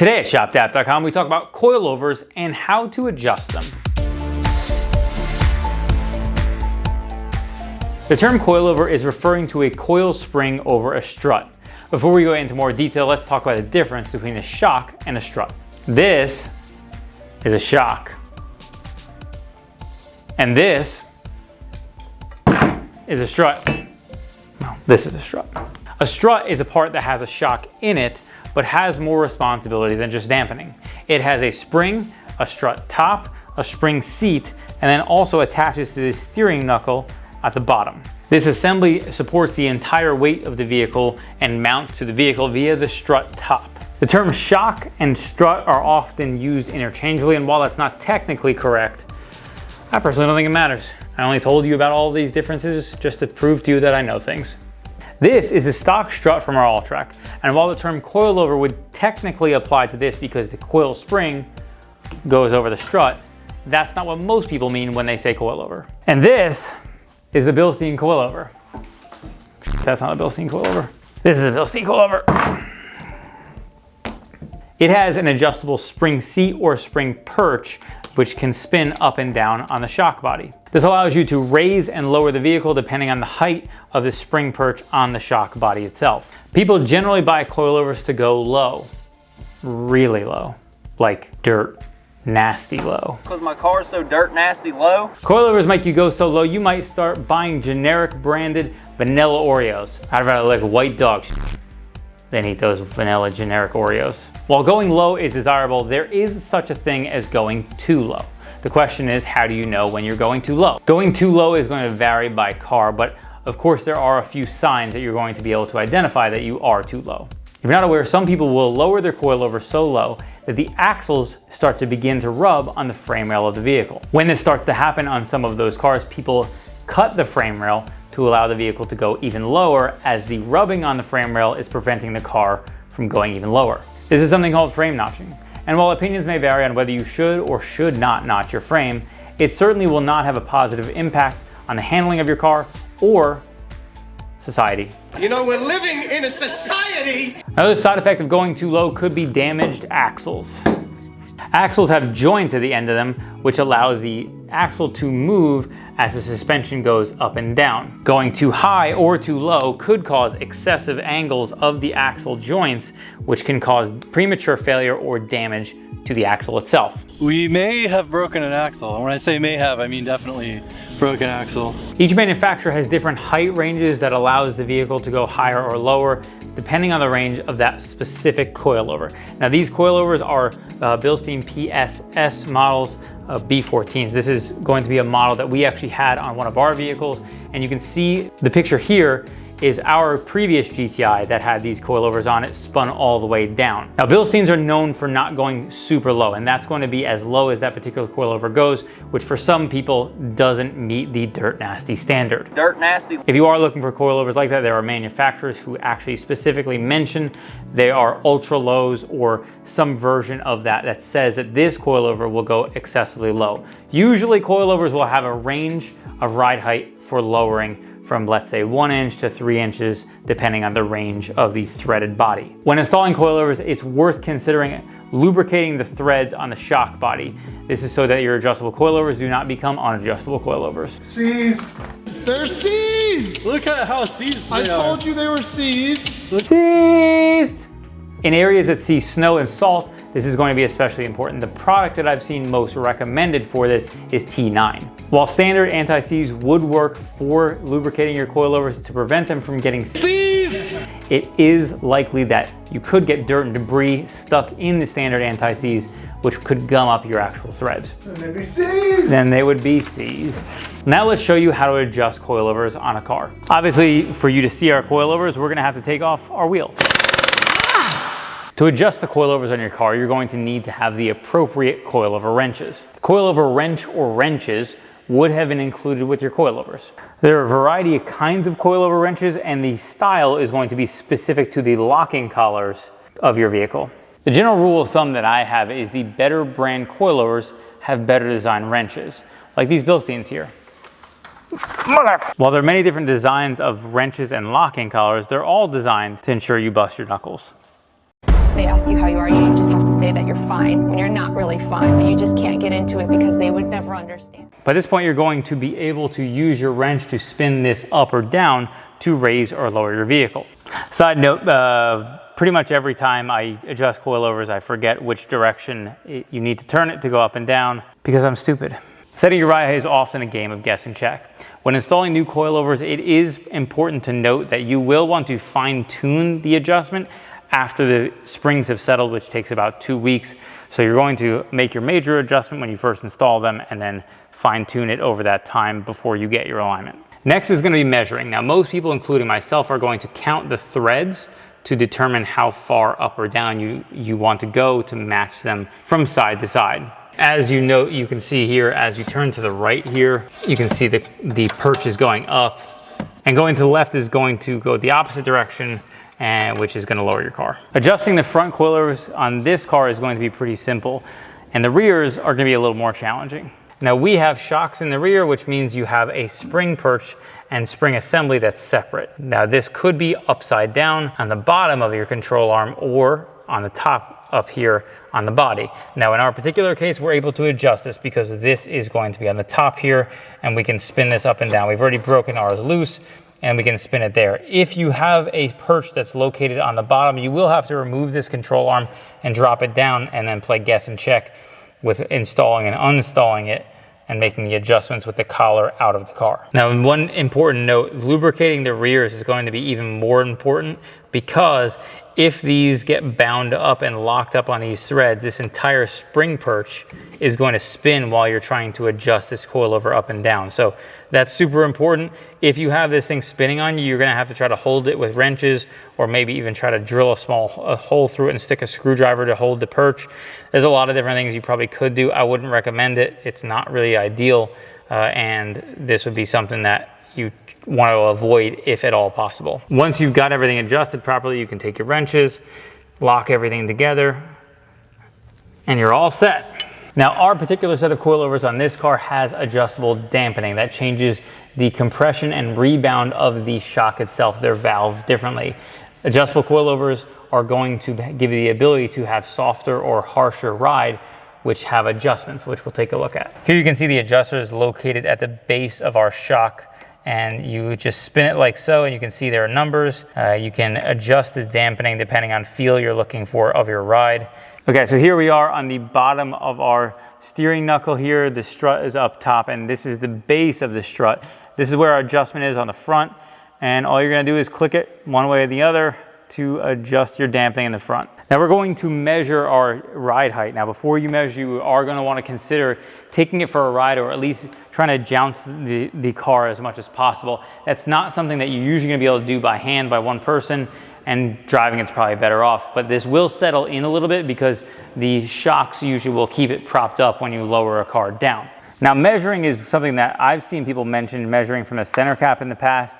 Today at shopdap.com we talk about coilovers and how to adjust them. The term coilover is referring to a coil spring over a strut. Before we go into more detail, let's talk about the difference between a shock and a strut. This is a shock. And this is a strut. No, this is a strut. A strut is a part that has a shock in it, but has more responsibility than just dampening. It has a spring, a strut top, a spring seat, and then also attaches to the steering knuckle at the bottom. This assembly supports the entire weight of the vehicle and mounts to the vehicle via the strut top. The terms shock and strut are often used interchangeably, and while that's not technically correct, I personally don't think it matters. I only told you about all these differences just to prove to you that I know things. This is the stock strut from our Alltrack, and while the term coilover would technically apply to this because the coil spring goes over the strut, that's not what most people mean when they say coilover. And this is the Bilstein coilover. That's not a Bilstein coilover. This is a Bilstein coilover. It has an adjustable spring seat or spring perch, which can spin up and down on the shock body. This allows you to raise and lower the vehicle depending on the height of the spring perch on the shock body itself. People generally buy coilovers to go low, really low, like dirt nasty low. Because my car is so dirt nasty low. Coilovers make you go so low you might start buying generic branded vanilla Oreos. I'd rather like white dogs than eat those vanilla generic Oreos. While going low is desirable, there is such a thing as going too low. The question is, how do you know when you're going too low? Going too low is going to vary by car, but of course there are a few signs that you're going to be able to identify that you are too low. If you're not aware, some people will lower their coilover so low that the axles start to begin to rub on the frame rail of the vehicle. When this starts to happen on some of those cars, people cut the frame rail to allow the vehicle to go even lower, as the rubbing on the frame rail is preventing the car from going even lower. This is something called frame notching. And while opinions may vary on whether you should or should not notch your frame, it certainly will not have a positive impact on the handling of your car or society. You know, we're living in a society. Another side effect of going too low could be damaged axles. Axles have joints at the end of them, which allow the axle to move as the suspension goes up and down. Going too high or too low could cause excessive angles of the axle joints, which can cause premature failure or damage to the axle itself. We may have broken an axle. And when I say may have, I mean definitely broken axle. Each manufacturer has different height ranges that allows the vehicle to go higher or lower, depending on the range of that specific coilover. Now these coilovers are Bilstein PSS models, B14s. This is going to be a model that we actually had on one of our vehicles, and you can see the picture here is our previous GTI that had these coilovers on it, spun all the way down. Now Bilsteins are known for not going super low, and that's going to be as low as that particular coilover goes, which for some people doesn't meet the dirt nasty standard. Dirt nasty. If you are looking for coilovers like that, there are manufacturers who actually specifically mention they are ultra lows or some version of that that says that this coilover will go excessively low. Usually coilovers will have a range of ride height for lowering from, let's say, 1 inch to 3 inches, depending on the range of the threaded body. When installing coilovers, it's worth considering lubricating the threads on the shock body. This is so that your adjustable coilovers do not become unadjustable coilovers. Seized. They're seized. Look at how seized they are. I told you they were seized. Seized! In areas that see snow and salt, this is going to be especially important. The product that I've seen most recommended for this is T9. While standard anti-seize would work for lubricating your coilovers to prevent them from getting seized, it is likely that you could get dirt and debris stuck in the standard anti-seize, which could gum up your actual threads. And they'd be seized. Then they would be seized. Now let's show you how to adjust coilovers on a car. Obviously, for you to see our coilovers, we're gonna have to take off our wheel. To adjust the coilovers on your car, you're going to need to have the appropriate coilover wrenches. The coilover wrench or wrenches would have been included with your coilovers. There are a variety of kinds of coilover wrenches, and the style is going to be specific to the locking collars of your vehicle. The general rule of thumb that I have is the better brand coilovers have better design wrenches, like these Bilsteins here. While there are many different designs of wrenches and locking collars, they're all designed to ensure you bust your knuckles. They ask you how you are, you just have to say say that you're fine when you're not really fine, but you just can't get into it because they would never understand. By this point, you're going to be able to use your wrench to spin this up or down to raise or lower your vehicle. Side note, pretty much every time I adjust coilovers, I forget which direction you need to turn it to go up and down because I'm stupid. Setting your ride height is often a game of guess and check. When installing new coilovers, it is important to note that you will want to fine-tune the adjustment after the springs have settled, which takes about 2 weeks. So you're going to make your major adjustment when you first install them and then fine-tune it over that time before you get your alignment. Next is going to be measuring. Now, most people, including myself, are going to count the threads to determine how far up or down you want to go to match them from side to side. As you note, you can see here, as you turn to the right here, you can see the perch is going up, and going to the left is going to go the opposite direction, and which is going to lower your car. Adjusting the front coilovers on this car is going to be pretty simple, and the rears are going to be a little more challenging. Now, we have shocks in the rear, which means you have a spring perch and spring assembly that's separate. Now, this could be upside down on the bottom of your control arm or on the top up here on the body. Now, in our particular case, we're able to adjust this because this is going to be on the top here, and we can spin this up and down. We've already broken ours loose, and we can spin it there. If you have a perch that's located on the bottom, you will have to remove this control arm and drop it down and then play guess and check with installing and uninstalling it and making the adjustments with the collar out of the car. Now, one important note, lubricating the rears is going to be even more important because if these get bound up and locked up on these threads, this entire spring perch is going to spin while you're trying to adjust this coilover up and down. So that's super important. If you have this thing spinning on you, you're gonna have to try to hold it with wrenches or maybe even try to drill a small hole through it and stick a screwdriver to hold the perch. There's a lot of different things you probably could do. I wouldn't recommend it. It's not really ideal. And this would be something that you want to avoid if at all possible. Once you've got everything adjusted properly, you can take your wrenches, lock everything together, and you're all set. Now, our particular set of coilovers on this car has adjustable dampening. That changes the compression and rebound of the shock itself. They're valved differently. Adjustable coilovers are going to give you the ability to have softer or harsher ride, which have adjustments, which we'll take a look at. Here you can see the adjuster is located at the base of our shock, and you just spin it like so, and you can see there are numbers. You can adjust the dampening depending on feel you're looking for of your ride. Okay, so here we are on the bottom of our steering knuckle here. The strut is up top, and this is the base of the strut. This is where our adjustment is on the front, and all you're gonna do is click it one way or the other to adjust your dampening in the front. Now we're going to measure our ride height. Now before you measure, you are gonna wanna consider taking it for a ride or at least trying to jounce the car as much as possible. That's not something that you're usually gonna be able to do by hand by one person, and driving it's probably better off. But this will settle in a little bit because the shocks usually will keep it propped up when you lower a car down. Now measuring is something that I've seen people mention, measuring from the center cap in the past.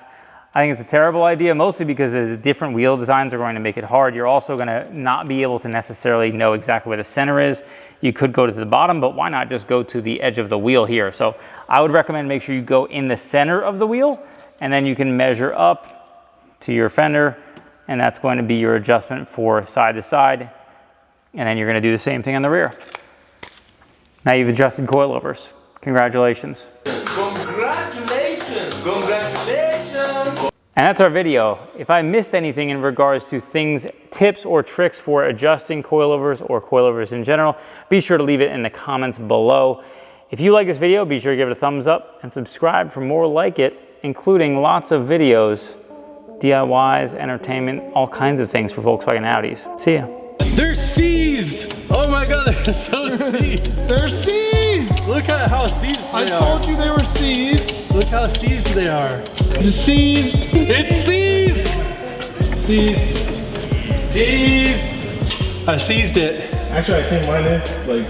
I think it's a terrible idea, mostly because the different wheel designs are going to make it hard. You're also going to not be able to necessarily know exactly where the center is. You could go to the bottom, but why not just go to the edge of the wheel here? So I would recommend make sure you go in the center of the wheel, and then you can measure up to your fender, and that's going to be your adjustment for side to side. And then you're going to do the same thing on the rear. Now you've adjusted coilovers. Congratulations. Congratulations! Congratulations! And that's our video. If I missed anything in regards to things, tips or tricks for adjusting coilovers or coilovers in general, be sure to leave it in the comments below. If you like this video, be sure to give it a thumbs up and subscribe for more like it, including lots of videos, DIYs, entertainment, all kinds of things for Volkswagen Audis. See ya. They're seized! Oh my god, they're so seized! They're seized! Look at how seized they I are. told you they were seized. Look how seized they are. It's seized. It's seized! Seized. Seized! I seized it. Actually, I think mine is like,